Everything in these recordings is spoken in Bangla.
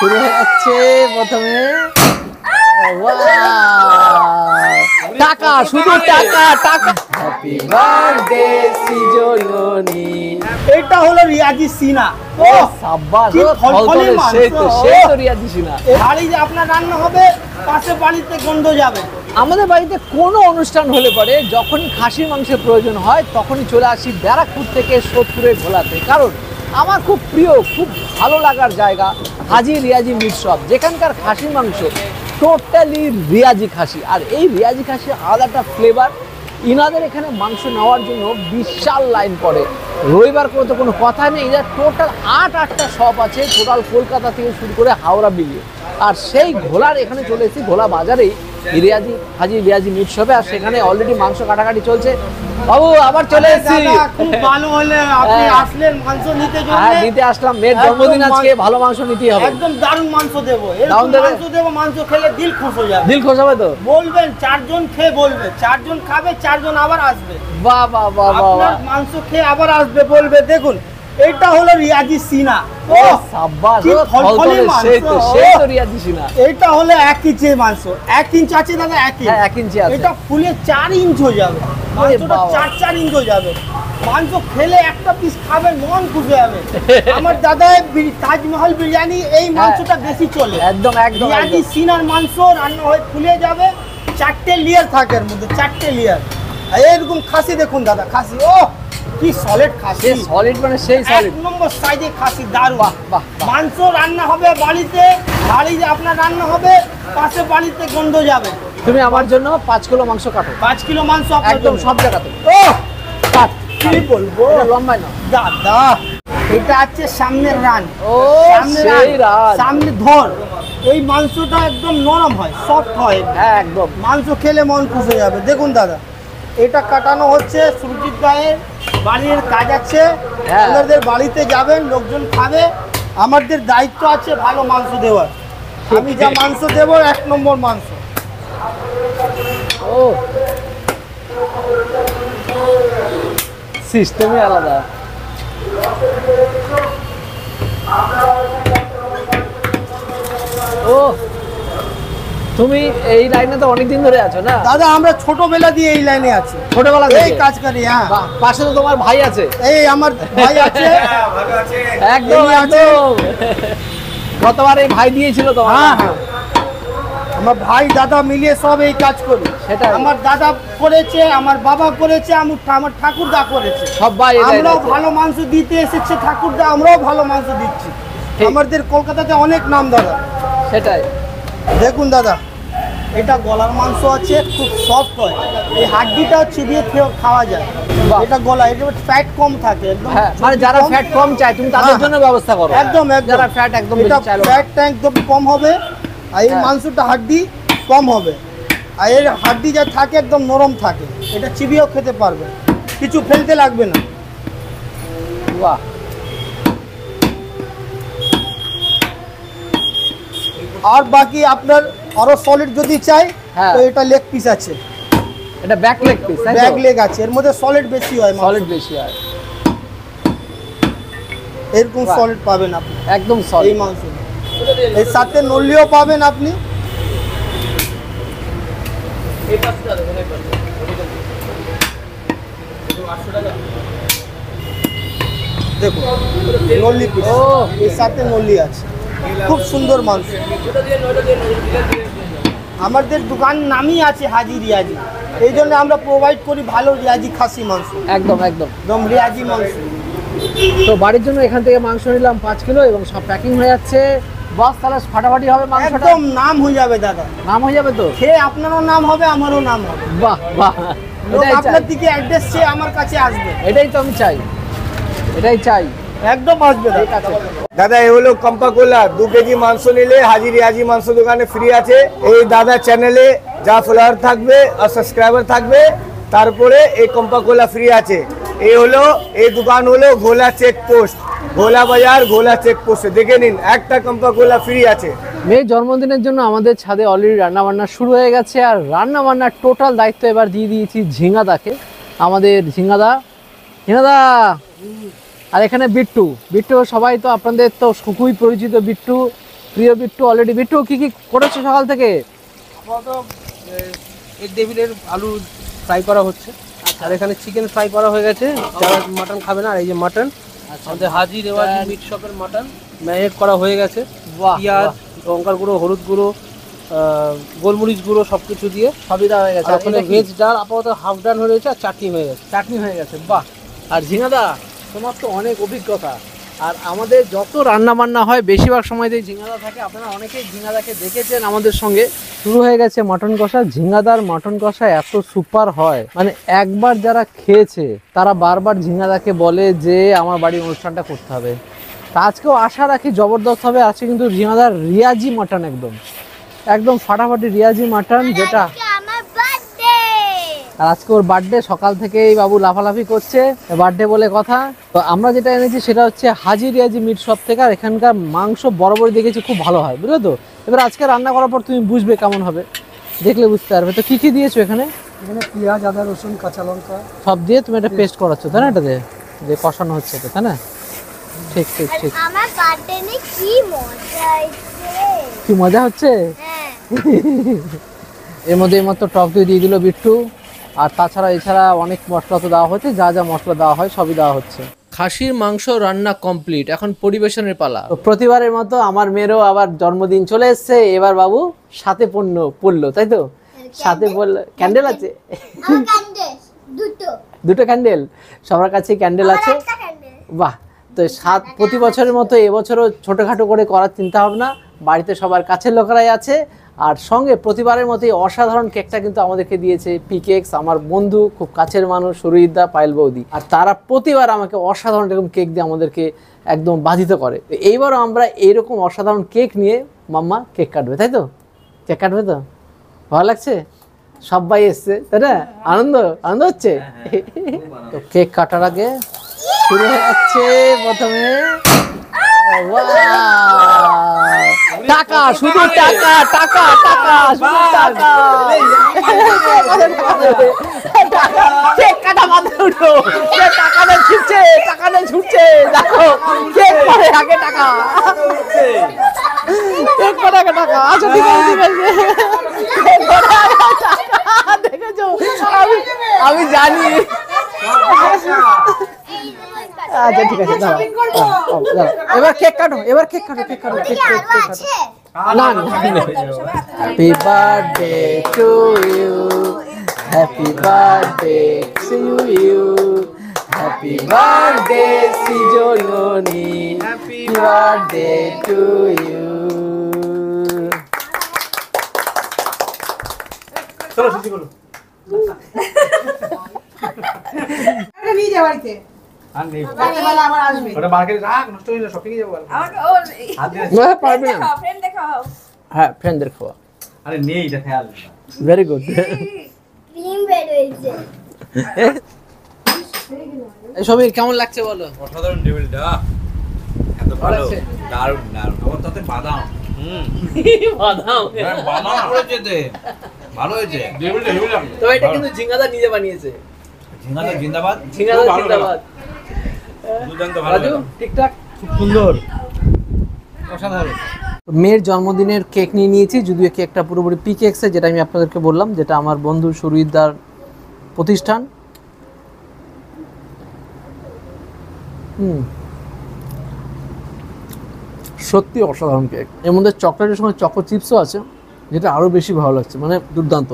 শুরু হচ্ছে প্রথমে টাকা, শুধু টাকা টাকা। Happy birthday Srijani. এটা হলো রিয়াজি সিনা। ও সাব্বাস, সেই তো রিয়াজি সিনা। বাড়ি যে আপনার রান্না হবে, পাশে বাড়িতে গন্ধ যাবে। আমাদের বাড়িতে কোনো অনুষ্ঠান হলে পরে যখনই খাসির মাংসের প্রয়োজন হয় তখনই চলে আসি ব্যারাকপুর থেকে সোদপুরের ভোলাতে, কারণ আমার খুব প্রিয়, খুব ভালো লাগার জায়গা হাজি রিয়াজি মিট শপ, যেখানকার খাসির মাংস টোটালি রিয়াজি খাসি। আর এই রিয়াজি খাসি আলাদা ফ্লেভার। ইনাদের এখানে মাংস নেওয়ার জন্য বিশাল লাইন পড়ে, রবিবার করে তো কোনো কথা নেই। এরা টোটাল আটটা শপ আছে, টোটাল কলকাতা থেকে শুরু করে হাওড়া বিলিয়ে। আর সেই ঘোলার এখানে চলে এসেছি, ঘোলা বাজারেই রিয়াজি হাজি রিয়াজি মিট শপে। আর সেখানে অলরেডি মাংস কাটাকাটি চলছে। বাবু আবার চলে এসেছি। খুব ভালো হলে আপনি আসলেন মাংস নিতে জন্য। হ্যাঁ, নিতে আসলাম। মেয়ের জন্মদিন আজকে, ভালো মাংস নিতেই হবে। একদম দারুণ মাংস দেবো। মাংস দেবো, মাংস খেলে দিল খুশ হয়ে যাবে। দিল খুশ হবে তো? বলবেন 4 জন খেয়ে বলবে, 4 জন খাবে, 4 জন আবার আসবে। বাহ বাহ বাহ বাহ, মাংস খেয়ে আবার আসবে, বলবে দেখুন এটা হলো রিয়াজি সিনা। ও সাব্বাস, সেই তো রিয়াজি সিনা। এটা হলো 1 ইঞ্চি মাংস। 1 ইঞ্চ আছে দাদা, 1 ইঞ্চ। হ্যাঁ 1 ইঞ্চি আছে। এটা ফুলে 4 ইঞ্চ হয়ে যাবে। মাংসটা 4 ইঞ্চ হয়ে যাবে। মাংস খেলে একটা পিস খাবেন, মন খুশি হবে। আমার দাদা তাজমহল বিরিয়ানি এই মাংসটা বেশি চলে। একদম একদম। রিয়াজি সিনার মাংস রান্না হয়ে ফুলে যাবে, 4টে লেয়ার থাকে এর মধ্যে, 4টে লেয়ার। এরকম খাসি দেখুন দাদা, খাসি ও কি সলিড খাসি, সলিড মানে সেই সলিড, 1 নম্বর সাইজে খাসি, দারুণ। বাহ বাহ। মাংস রান্না হবে বাড়িতে, বাড়িতে আপনার রান্না হবে, পাশে বাড়িতে গন্ধ যাবে। তুমি আমার জন্য 5 কিলো মাংস কাটো। 5 কিলো মাংস একদম সব জায়গাতে। ও কাট, কি বলবো, লম্বাই না দাদা। এটা আছে সামনের রান। ও সেই রান, সামনে ধর। এই মাংসটা একদম নরম হয়, সফট হয়। হ্যাঁ একদম। মাংস খেলে মন খুশ হয়ে যাবে। দেখুন দাদা, এটা কাটানো হচ্ছে সুরজিৎ গায়ের বাড়ির কাজ আছে। আমাদের বাড়িতে যাবেন, লোকজন খাবে, আমাদের দায়িত্ব আছে ভালো মাংস দেওয়ার। আমি যা মাংস দেবো 1 নম্বর মাংস। ও সিস্টেমই আলাদা। ও তুমি এই লাইনে তো অনেকদিন ধরে আছো না? দাদা আমরা ছোটবেলা দিয়ে এই লাইনে আছি, ছোটবেলা থেকে এই কাজ করি। হ্যাঁ, পাশে তো তোমার ভাই আছে। এই আমার ভাই আছে। একদম একদম। গতবার এই ভাই দিয়েছিল তো। হ্যাঁ হ্যাঁ, আমার ভাই দাদা মিলিয়ে সব এই কাজ করি। সেটা আমার দাদা করেছে, আমার বাবা করেছে, আমার ঠাকুরদা করেছে। সবাই আমরাও ভালো মাংস দিতে এসেছে ঠাকুরদা, আমরাও ভালো মাংস দিচ্ছি। আমাদের কলকাতাতে অনেক নাম দাদা। সেটাই। দেখুন দাদা, এটা গলার মাংস আছে, খুব সফট হয়। এই হাড্ডিটাও চিবিয়ে খাওয়া যায়। এটা গলা, এটা ফ্যাট কম থাকে একদম। হ্যাঁ, মানে যারা ফ্যাট কম চায় তুমি তাদের জন্য ব্যবস্থা করো। একদম একদম। যারা ফ্যাট একদম বেশি চায়, ফ্যাটটা একদম কম হবে। আর এই মাংসটা হাড্ডি কম হবে। আর এর হাড্ডি যা থাকে একদম নরম থাকে। এটা চিবিয়েও খেতে পারবে, কিছু ফেলতে লাগবে না। বাহ। আর বাকি আপনার আরো সলিড যদি চাই তো এটা লেগ পিস আছে। এটা ব্যাক লেগ পিস, তাই তো? ব্যাক লেগ আছে, এর মধ্যে সলিড বেশি হয়। সলিড বেশি হয়। এরকম সলিড পাবেন আপনি, একদম সলিড এই মাংস। এর সাথে নলিও পাবেন আপনি। দেখুন নলি পিস, ও এর সাথে নলি আছে, খুব সুন্দর মাংস। আমাদের দোকান নামই আছে হাজি রিয়াজি, এই জন্য আমরা প্রোভাইড করি ভালো রিয়াজি খাসি মাংস। একদম একদম একদম রিয়াজি মাংস। তো বাড়ির জন্য এখান থেকে মাংস নিলাম 5 কিলো এবং সব প্যাকিং হয়ে যাচ্ছে। বাস তাহলে ফাটাফাটি হবে মাংসটা, একদম নাম হয়ে যাবে দাদা। নাম হয়ে যাবে তো? খেয়ে আপনারও নাম হবে, আমারও নাম হবে। বাহ বাহ, লোক আপনার দিকে অ্যাড্রেস চেয়ে আমার কাছে আসবে। এটাই তো আমি চাই, এটাই চাই। একদম আসবে। ঠিক আছে দাদা, এই হলো কম্পাকোলা। 2 কেজি মাংস নিলে হাজি রিয়াজি মাংস দোকানে ফ্রি আছে। এই দাদা চ্যানেলে যা ফলোয়ার থাকবে আর সাবস্ক্রাইবার থাকবে তারপরে এই কম্পাকোলা ফ্রি আছে। এই দোকান হলো ঘোলা চেকপোস্ট, ঘোলা বাজার, ঘোলা চেকপোস্টে দেখে নিন, একটা কম্পাকোলা ফ্রি আছে। মেয়ের জন্মদিনের জন্য আমাদের ছাদে অলরেডি রান্নাবান্না শুরু হয়ে গেছে। আর রান্নাবান্নার টোটাল দায়িত্ব এবার দিয়ে দিয়েছি ঝিঙাদাকে, আমাদের ঝিঙাদা। আর এখানে বিট্টু, সবাই তো আপনাদের তো খুবই পরিচিত। বিট্টু প্রিয় বিট্টু অলরেডি। বিট্টু কি কি করেছো সকাল থেকে? আপাতত এগ টেবিলের আলু ফ্রাই করা হচ্ছে, আর এখানে চিকেন ফ্রাই করা হয়ে গেছে। যারা মাটন খাবে না, আর এই যে মাটন, আমাদের হাজি রেওয়াজি মিট শপের মাটন ম্যারিনেট করা হয়ে গেছে। বাহ, পেঁয়াজ, লঙ্কার গুঁড়ো, হলুদ গুঁড়ো, গোলমরিচ গুঁড়ো সব কিছু দিয়ে সবই দেওয়া হয়ে গেছে। আর ওখানে ভেজ ডাল আপাতত হাফ ডান হয়ে গেছে, আর চাটনি হয়ে গেছে। চাটনি হয়ে গেছে, বাহ। আর ঝিঙাদা, তোমার তো অনেক অভিজ্ঞতা, আর আমাদের যত রান্না বান্না হয় বেশিরভাগ সময় দিয়ে ঝিঙাদা থাকে। আপনারা অনেকেই ঝিঙাদাকে দেখেছেন আমাদের সঙ্গে। শুরু হয়ে গেছে মাটন কষা। ঝিঙাদার মাটন কষা এত সুপার হয়, মানে একবার যারা খেয়েছে তারা বারবার ঝিঙাদাকে বলে যে আমার বাড়ির অনুষ্ঠানটা করতে হবে। তা আজকেও আশা রাখি জবরদস্ত হবে। আজকে কিন্তু ঝিঙাদার রিয়াজি মাটন, একদম একদম ফাটাফাটি রিয়াজি মাটন, যেটা আর আজকে ওর বার্থডে। সকাল থেকেই বাবু লাফালাফি করছে, বার্থডে বলে কথা। তো আমরা যেটা এনেছি সেটা হচ্ছে হাজি রিয়াজি মিট শপ থেকে। আর এখানকার মাংস বরাবরই দেখেছি খুব ভালো হয়, বুঝলে তো। এবার আজকে রান্না করার পর তুমি বুঝবে কেমন হবে, দেখলে বুঝতে পারবে। তো কি কি দিয়েছো এখানে? এখানে পেঁয়াজ, আদা, রসুন, কাঁচা লঙ্কা সব দিয়ে তুমি একটা পেস্ট করাচ্ছো, তাই না? এটা দিয়ে যে কষানো হচ্ছে এটা, তাই না? ঠিক ঠিক ঠিক। আমার বার্থডে নে কি মজা হচ্ছে। কি মজা হচ্ছে? হ্যাঁ, এর মধ্যে এইমাত্র টক দই দিয়ে দিল বিট্টু। আর তাছাড়া এছাড়া অনেক মশলা তো দেওয়া হচ্ছে, যা যা মশলা দেওয়া হয় সবই দেওয়া হচ্ছে। খাসির মাংস রান্না কমপ্লিট, এখন পরিবেশনের পালা। তো প্রতিবারের মতো আমার মেয়েরও আবার জন্মদিন চলে এসেছে। এবার বাবু সাথে পড়লো, তাই তো? সাথে পড়লো, ক্যান্ডেল আছে, আমার ক্যান্ডেল দুটো ক্যান্ডেল, সবার কাছে ক্যান্ডেল আছে। একটা ক্যান্ডেল। বাহ। তো প্রতি বছরের মতো এবছরও ছোটোখাটো করে করার চিন্তা ভাবনা। বাড়িতে সবার কাছের লোকেরাই আছে, আর সঙ্গে প্রতিবারের মতোই অসাধারণ কেকটা কিন্তু আমাদেরকে দিয়েছে পিকেক্স, আমার বন্ধু, খুব কাছের মানুষ, সুরজিৎদা, পায়েল বৌদি। আর তারা প্রতিবার আমাকে অসাধারণ এরকম কেক দিয়ে আমাদেরকে একদম বাধিত করে। তো এইবারও আমরা এইরকম অসাধারণ কেক নিয়ে মাম্মা কেক কাটবে, তাই তো? কেক কাটবে তো? ভালো লাগছে? সবাই এসছে, তাই না? আনন্দ আনন্দ হচ্ছে। তো কেক কাটার আগে শুরু হয়ে যাচ্ছে প্রথমে টাকা, শুধু টাকা টাকা টাকা, শুধু টাকা। কেক কাটা মাথায় উঠো, টাকাটা ছুটছে, টাকাটা ছুটছে। দেখো কেক পরে আগে টাকা, কেক পরে আগে টাকা। আচ্ছা ঠিক আছে, ঠিক আছে, দেখেছো? আমি জানি। আচ্ছা ঠিক আছে, দাঁড়াও, এবার কেক কাটো, এবার কেক কাটো, কেক কাটো, কেক আরো কাটো। আছে? না না, happy birthday to you, happy birthday to you, happy birthday Srijani, happy birthday to you. চলো শুরু করো। নিয়ে যা বাড়িতে, আর নেই, রাত্রেবেলা আবার আসবে। ওটা মার্কেটে রাখ, নষ্ট হয়ে যাবে, শপিং এ যাবো। পারবে না, হ্যাঁ ফ্রেন্ডদের খাওয়া। আরে নেই, এটা খেয়াল। Very good. ক্রিম বের হয়েছে। এই সমীর কেমন লাগছে বলো? অসাধারণ টেবিলটা, এত ভালো, লাগছে? দারুণ দারুণ। আমার তাতে বাদাম, বাদাম, বাদাম পড়েছে তে, ভালো হয়েছে টেবিলটা। তো এটা কিন্তু ঝিঙ্গাদা নিজে বানিয়েছে। ঝিঙ্গাটা জিন্দাবাদ, ঝিঙ্গাদা জিন্দাবাদ। দুর্দান্ত ভালো রাজু লাগলো। ঠিকঠাক, খুব সুন্দর, অসাধারণ। মেয়ের জন্মদিনের কেক নিয়ে নিয়েছি, যদিও কেকটা পুরোপুরি পিকেক্সে, যেটা আমি আপনাদেরকে বললাম, যেটা আমার বন্ধু সুরজিৎদার প্রতিষ্ঠান। সত্যি অসাধারণ কেক। এর মধ্যে চকলেটের সঙ্গে চকো চিপসও আছে, যেটা আরও বেশি ভালো লাগছে, মানে দুর্দান্ত।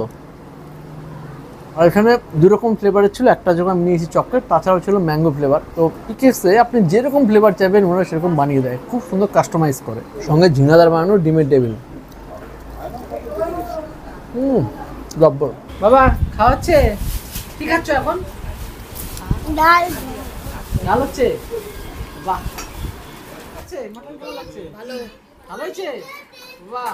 আর এখানে দুরকম ফ্লেভারের ছিল, একটা যখন আমি নিয়েছি চকলেট, তাছাড়াও ছিল ম্যাঙ্গো ফ্লেভার। তো পিকেক্সে আপনি যেরকম ফ্লেভার চাইবেন ওরা সেরকম বানিয়ে দেয়, খুব সুন্দর কাস্টমাইজ করে। সঙ্গে ঝিঙ্গাদার বানানো ডিমের টেবিল। গব্বর। বাবা খাওয়াচ্ছে, কি খাচ্ছ এখন? ডাল। ভালো হচ্ছে, বাহ। মাটন কেমন লাগছে? ভালো, ভালো হয়েছে, বাহ।